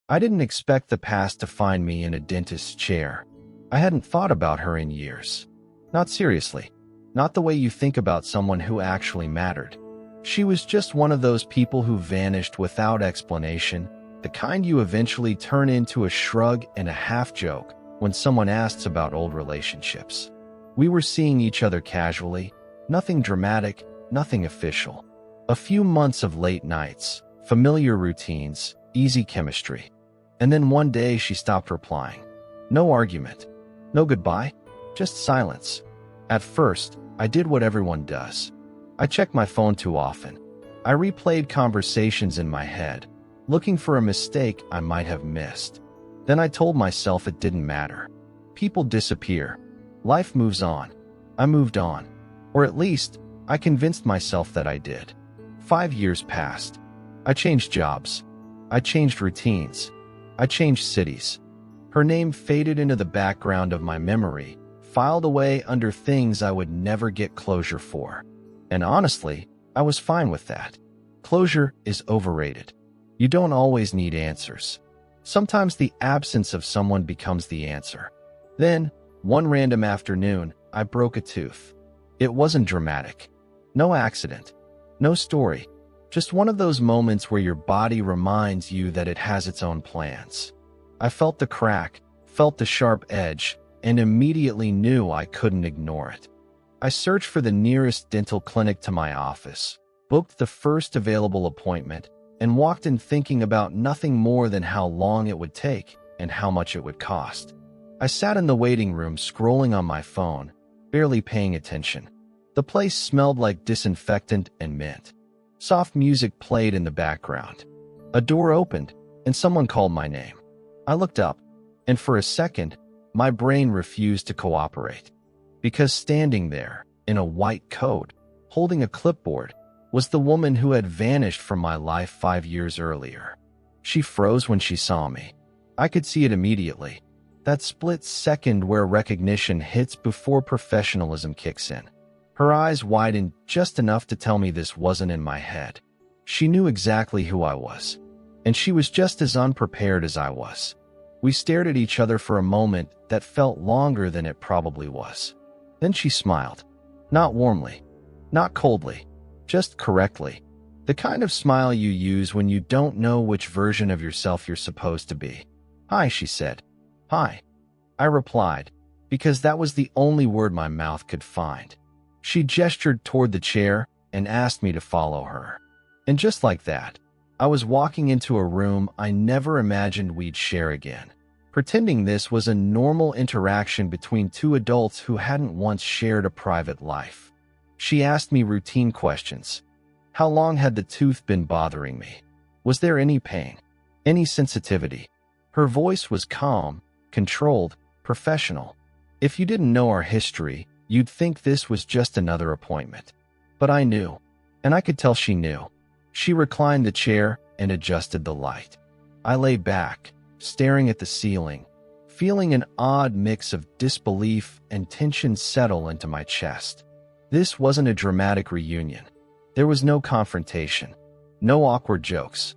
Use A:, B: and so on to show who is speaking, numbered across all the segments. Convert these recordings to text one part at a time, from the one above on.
A: I didn't expect the past to find me in a dentist's chair. I hadn't thought about her in years. Not seriously. Not the way you think about someone who actually mattered. She was just one of those people who vanished without explanation, the kind you eventually turn into a shrug and a half-joke when someone asks about old relationships. We were seeing each other casually, nothing dramatic, nothing official. A few months of late nights, familiar routines, easy chemistry. And then one day she stopped replying. No argument. No goodbye. Just silence. At first, I did what everyone does. I checked my phone too often. I replayed conversations in my head, looking for a mistake I might have missed. Then I told myself it didn't matter. People disappear. Life moves on. I moved on. Or at least, I convinced myself that I did. 5 years passed. I changed jobs. I changed routines. I changed cities. Her name faded into the background of my memory, filed away under things I would never get closure for. And honestly, I was fine with that. Closure is overrated. You don't always need answers. Sometimes the absence of someone becomes the answer. Then, one random afternoon, I broke a tooth. It wasn't dramatic. No accident. No story. Just one of those moments where your body reminds you that it has its own plans. I felt the crack, felt the sharp edge, and immediately knew I couldn't ignore it. I searched for the nearest dental clinic to my office, booked the first available appointment, and walked in thinking about nothing more than how long it would take and how much it would cost. I sat in the waiting room scrolling on my phone, barely paying attention. The place smelled like disinfectant and mint. Soft music played in the background. A door opened, and someone called my name. I looked up, and for a second, my brain refused to cooperate. Because standing there, in a white coat, holding a clipboard, was the woman who had vanished from my life 5 years earlier. She froze when she saw me. I could see it immediately. That split second where recognition hits before professionalism kicks in. Her eyes widened just enough to tell me this wasn't in my head. She knew exactly who I was, and she was just as unprepared as I was. We stared at each other for a moment that felt longer than it probably was. Then she smiled. Not warmly, not coldly, just correctly. The kind of smile you use when you don't know which version of yourself you're supposed to be. "Hi," she said. "Hi," I replied, because that was the only word my mouth could find. She gestured toward the chair and asked me to follow her. And just like that, I was walking into a room I never imagined we'd share again, pretending this was a normal interaction between two adults who hadn't once shared a private life. She asked me routine questions. How long had the tooth been bothering me? Was there any pain? Any sensitivity? Her voice was calm, controlled, professional. If you didn't know our history, you'd think this was just another appointment. But I knew, and I could tell she knew. She reclined the chair and adjusted the light. I lay back, staring at the ceiling, feeling an odd mix of disbelief and tension settle into my chest. This wasn't a dramatic reunion. There was no confrontation, no awkward jokes,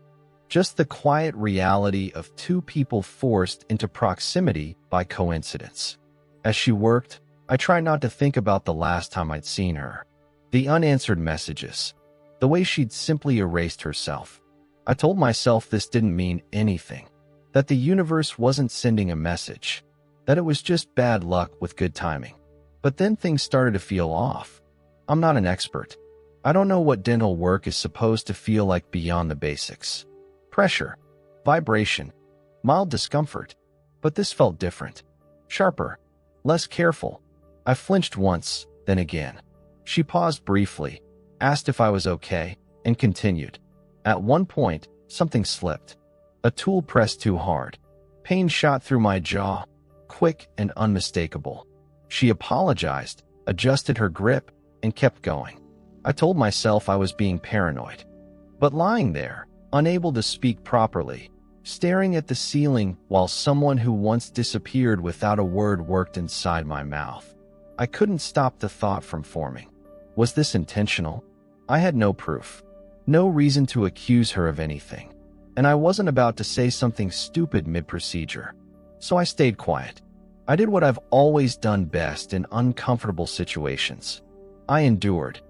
A: just the quiet reality of two people forced into proximity by coincidence. As she worked, I tried not to think about the last time I'd seen her, the unanswered messages, the way she'd simply erased herself. I told myself this didn't mean anything, that the universe wasn't sending a message, that it was just bad luck with good timing. But then things started to feel off. I'm not an expert. I don't know what dental work is supposed to feel like beyond the basics. Pressure, vibration, mild discomfort. But this felt different, sharper, less careful. I flinched once, then again. She paused briefly, asked if I was okay, and continued. At one point, something slipped. A tool pressed too hard. Pain shot through my jaw, quick and unmistakable. She apologized, adjusted her grip, and kept going. I told myself I was being paranoid. But lying there, unable to speak properly, staring at the ceiling while someone who once disappeared without a word worked inside my mouth, I couldn't stop the thought from forming. Was this intentional? I had no proof. No reason to accuse her of anything. and I wasn't about to say something stupid mid-procedure. So I stayed quiet. I did what I've always done best in uncomfortable situations. I endured.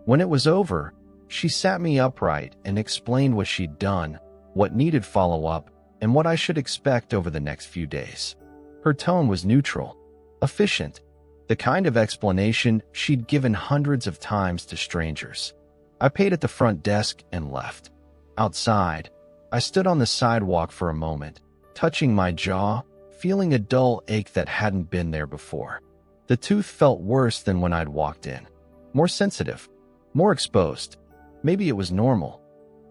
A: When it was over, she sat me upright and explained what she'd done, what needed follow-up, and what I should expect over the next few days. Her tone was neutral, efficient, the kind of explanation she'd given hundreds of times to strangers. I paid at the front desk and left. Outside, I stood on the sidewalk for a moment, touching my jaw, feeling a dull ache that hadn't been there before. The tooth felt worse than when I'd walked in. More sensitive, more exposed. Maybe it was normal.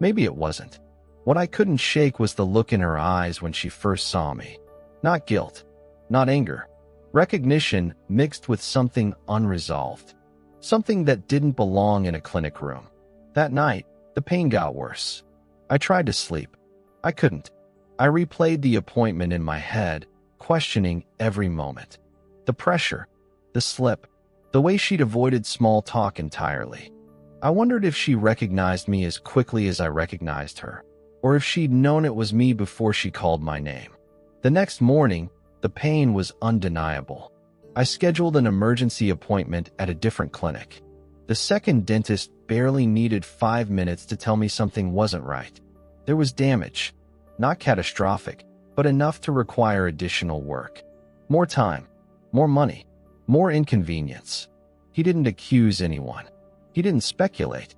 A: Maybe it wasn't. What I couldn't shake was the look in her eyes when she first saw me. Not guilt, not anger. Recognition mixed with something unresolved. Something that didn't belong in a clinic room. That night, the pain got worse. I tried to sleep. I couldn't. I replayed the appointment in my head, questioning every moment. The pressure, the slip, the way she'd avoided small talk entirely. I wondered if she recognized me as quickly as I recognized her, or if she'd known it was me before she called my name. The next morning, the pain was undeniable. I scheduled an emergency appointment at a different clinic. The second dentist barely needed 5 minutes to tell me something wasn't right. There was damage, not catastrophic, but enough to require additional work. More time, more money, more inconvenience. He didn't accuse anyone. He didn't speculate.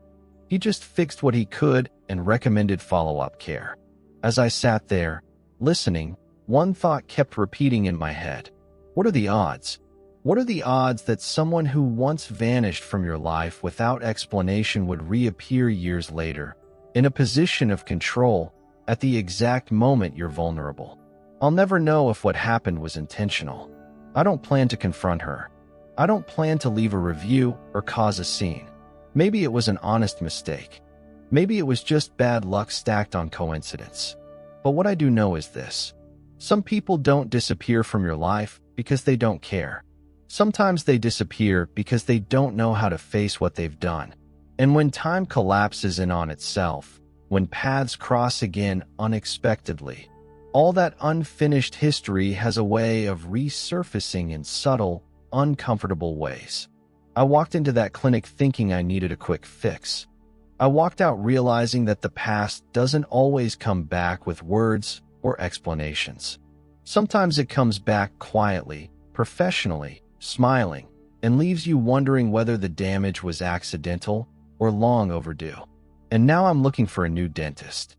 A: He just fixed what he could and recommended follow-up care. As I sat there, listening, one thought kept repeating in my head. What are the odds? What are the odds that someone who once vanished from your life without explanation would reappear years later, in a position of control, at the exact moment you're vulnerable? I'll never know if what happened was intentional. I don't plan to confront her. I don't plan to leave a review or cause a scene. Maybe it was an honest mistake. Maybe it was just bad luck stacked on coincidence. But what I do know is this. Some people don't disappear from your life because they don't care. Sometimes they disappear because they don't know how to face what they've done. And when time collapses in on itself, when paths cross again unexpectedly, all that unfinished history has a way of resurfacing in subtle, uncomfortable ways. I walked into that clinic thinking I needed a quick fix. I walked out realizing that the past doesn't always come back with words or explanations. Sometimes it comes back quietly, professionally, smiling, and leaves you wondering whether the damage was accidental or long overdue. And now I'm looking for a new dentist.